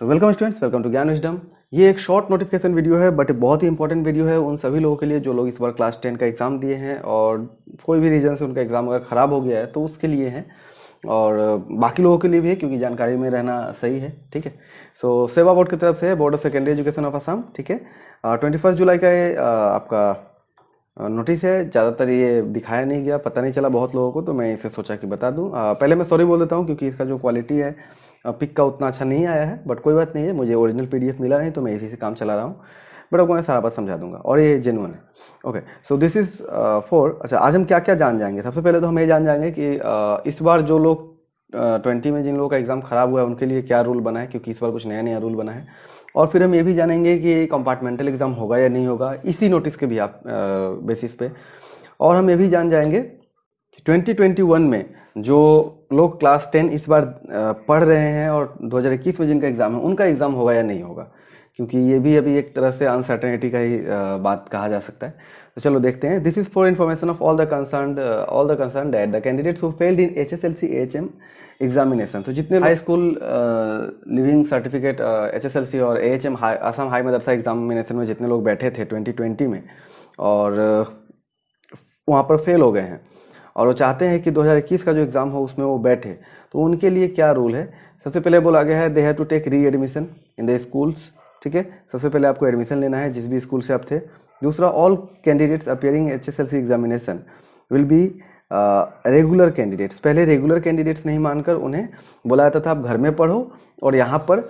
So welcome students, welcome to Gyan wisdom. ये एक short notification video है बट बहुत ही इंपॉर्टेंट वीडियो है उन सभी लोगों के लिए जो लोग इस बार क्लास 10 का एग्ज़ाम दिए हैं और कोई भी रीज़न से उनका एग्ज़ाम अगर ख़राब हो गया है तो उसके लिए है और बाकी लोगों के लिए भी है क्योंकि जानकारी में रहना सही है। ठीक है। सो सेवा बोर्ड की तरफ से board of secondary education of Assam, ठीक है, 21 जुलाई का ये आपका नोटिस है। ज़्यादातर ये दिखाया नहीं गया, पता नहीं चला बहुत लोगों को, तो मैं इसे सोचा कि बता दूं। पहले मैं सॉरी बोल देता हूं क्योंकि इसका जो क्वालिटी है पिक का उतना अच्छा नहीं आया है, बट कोई बात नहीं है, मुझे ओरिजिनल पीडीएफ मिला नहीं तो मैं इसी से काम चला रहा हूं। बट आपको मैं सारा बात समझा दूंगा और ये जेन्युइन है। Okay, so this is for. अच्छा, आज हम क्या क्या जान जाएंगे। सबसे पहले तो हम ये जान जाएंगे कि इस बार जो लोग 20 में जिन लोगों का एग्ज़ाम ख़राब हुआ है उनके लिए क्या रूल बना है, क्योंकि इस बार कुछ नया नया रूल बना है। और फिर हम ये भी जानेंगे कि कंपार्टमेंटल एग्ज़ाम होगा या नहीं होगा इसी नोटिस के भी आप बेसिस पे। और हम ये भी जान जाएंगे कि 2021 में जो लोग क्लास 10 इस बार पढ़ रहे हैं और 2021 में जिनका एग्ज़ाम है उनका एग्ज़ाम होगा या नहीं होगा, क्योंकि ये भी अभी एक तरह से अनसर्टेनिटी का ही बात कहा जा सकता है। तो चलो देखते हैं। This is for information of all the concern that the candidates who failed in HSLC AHM examination. तो जितने high school leaving certificate HSLC और AHM असम हाई मदरसा एग्जामिनेशन में जितने लोग बैठे थे 2020 में और वहाँ पर फेल हो गए हैं और वो चाहते हैं कि 2021 का जो एग्ज़ाम हो उसमें वो बैठे, तो उनके लिए क्या रूल है। सबसे पहले बोला गया है दे हैव टू टेक री एडमिशन इन द स्कूल्स। ठीक है, सबसे पहले आपको एडमिशन लेना है जिस भी स्कूल से आप थे। दूसरा, all candidates appearing HSLC examination will be regular candidates. पहले रेगुलर कैंडिडेट्स नहीं मानकर उन्हें बोला जाता था आप घर में पढ़ो और यहाँ पर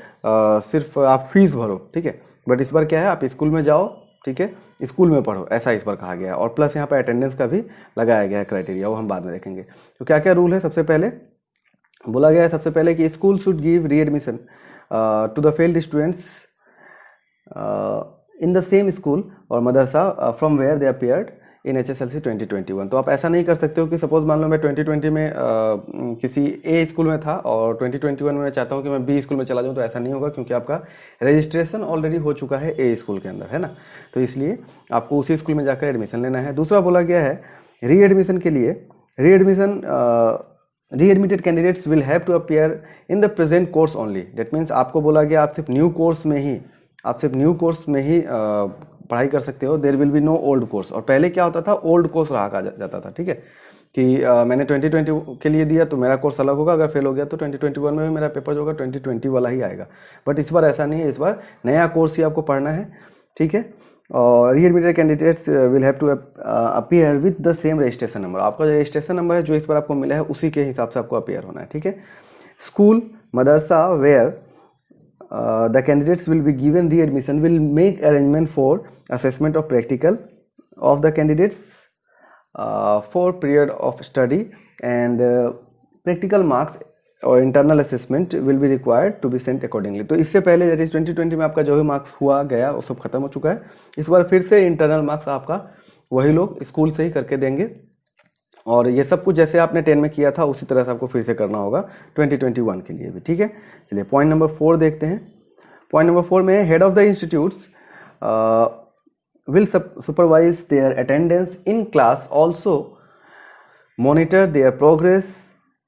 सिर्फ आप फीस भरो। ठीक है, बट इस बार क्या है, आप स्कूल में जाओ, ठीक है, स्कूल में पढ़ो, ऐसा इस बार कहा गया है। और प्लस यहाँ पर अटेंडेंस का भी लगाया गया है क्राइटेरिया, वो हम बाद में देखेंगे। तो क्या क्या रूल है। सबसे पहले बोला गया है सबसे पहले कि school should give readmission to the failed students in the same school और madrasa from where they appeared in HSLC 2021। तो आप ऐसा नहीं कर सकते हो कि सपोज मान लो मैं 2020 में किसी A स्कूल में था और 2021 में मैं चाहता हूँ कि मैं B स्कूल में चला जाऊँ, तो ऐसा नहीं होगा क्योंकि आपका रजिस्ट्रेशन ऑलरेडी हो चुका है A स्कूल के अंदर, है ना। तो इसलिए आपको उसी स्कूल में जाकर एडमिशन लेना है। दूसरा बोला गया है री एडमिशन के लिए readmitted candidates will have to appear in the present course only. That means आपको बोला गया आप सिर्फ न्यू कोर्स में ही पढ़ाई कर सकते हो। There will be no old course. और पहले क्या होता था, ओल्ड कोर्स रहा कहा जाता था। ठीक है, कि मैंने 2020 के लिए दिया तो मेरा कोर्स अलग होगा, अगर फेल हो गया तो 2021 में भी मेरा पेपर जो होगा 2020 वाला ही आएगा। बट इस बार ऐसा नहीं है, इस बार नया कोर्स ही आपको पढ़ना है। ठीक है, और readmitted candidates will have to appear with the same registration number. आपका जो रजिस्ट्रेशन नंबर है जो इस बार आपको मिला है उसी के हिसाब से आपको अपीयर होना है। ठीक है, स्कूल मदरसा where the candidates will be given re-admission will make arrangement for assessment of practical of the candidates for period of study and practical marks और internal assessment will be required to be sent accordingly। तो इससे पहले जैसे 2020 में आपका जो भी marks हुआ गया वो सब खत्म हो चुका है। इस बार फिर से इंटरनल मार्क्स आपका वही लोग स्कूल से ही करके देंगे और ये सब कुछ जैसे आपने 10 में किया था उसी तरह से आपको फिर से करना होगा 2021 के लिए भी। ठीक है, चलिए पॉइंट नंबर 4 देखते हैं। पॉइंट नंबर 4 में head of the institutes will supervise their attendance in class, also monitor their progress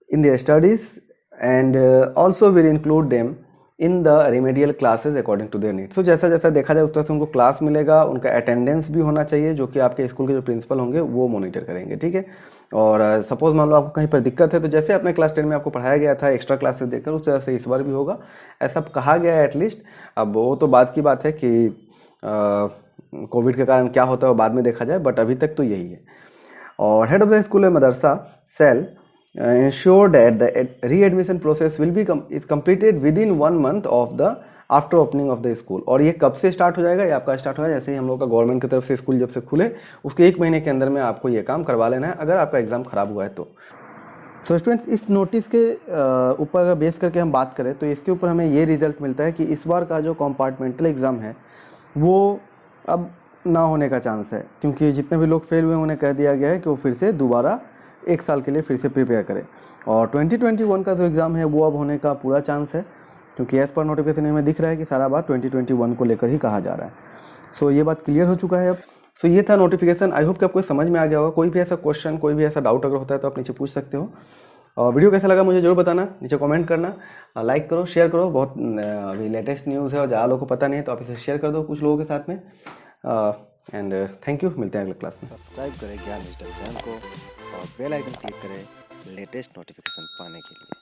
in their studies and also will include them in the remedial classes according to their need. So जैसा जैसा देखा जाए उस तरह से उनको class मिलेगा, उनका अटेंडेंस भी होना चाहिए जो कि आपके स्कूल के जो प्रिंसिपल होंगे वो मॉनिटर करेंगे। ठीक है, और सपोज मान लो आपको कहीं पर दिक्कत है तो जैसे अपने क्लास 10 में आपको पढ़ाया गया था एक्स्ट्रा क्लासेस देकर, उस तरह से इस बार भी होगा, ऐसा कहा गया है एटलीस्ट। अब वो तो बाद की बात है कि कोविड के कारण क्या होता है वो बाद में देखा जाए, बट अभी तक तो यही है। और हेड ऑफ द स्कूल मदरसा cell ensure that the re-admission process will be is completed within 1 month of the after opening of the school। और ये कब से स्टार्ट हो जाएगा, ये आपका स्टार्ट होगा जैसे ही हम लोग का गवर्नमेंट की तरफ से स्कूल जब से खुले उसके 1 महीने के अंदर में आपको ये काम करवा लेना है अगर आपका एग्जाम खराब हुआ है तो। सो स्टूडेंट्स, इस नोटिस के ऊपर अगर बेस करके हम बात करें तो इसके ऊपर हमें ये रिजल्ट मिलता है कि इस बार का जो कंपार्टमेंटल एग्ज़ाम है वो अब ना होने का चांस है, क्योंकि जितने भी लोग फेल हुए उन्हें कह दिया गया है कि वो फिर से दोबारा 1 साल के लिए फिर से प्रिपेयर करें। और 2021 का जो एग्ज़ाम है वो अब होने का पूरा चांस है, क्योंकि एज़ पर नोटिफिकेशन में दिख रहा है कि सारा बात 2021 को लेकर ही कहा जा रहा है। सो ये बात क्लियर हो चुका है अब। सो ये था नोटिफिकेशन। आई होप कि आपको समझ में आ गया होगा। कोई भी ऐसा क्वेश्चन, कोई भी ऐसा डाउट अगर होता है तो आप नीचे पूछ सकते हो। और वीडियो कैसा लगा मुझे जरूर बताना, नीचे कमेंट करना, लाइक करो, शेयर करो। बहुत अभी लेटेस्ट न्यूज़ है और ज़्यादा लोगों को पता नहीं है, तो आप इसे शेयर कर दो कुछ लोगों के साथ में। एंड थैंक यू, मिलते हैं अगले क्लास में। सब्सक्राइब करें ज्ञान डिजिटल चैनल को और बेल आइकन क्लिक करें लेटेस्ट नोटिफिकेशन पाने के लिए।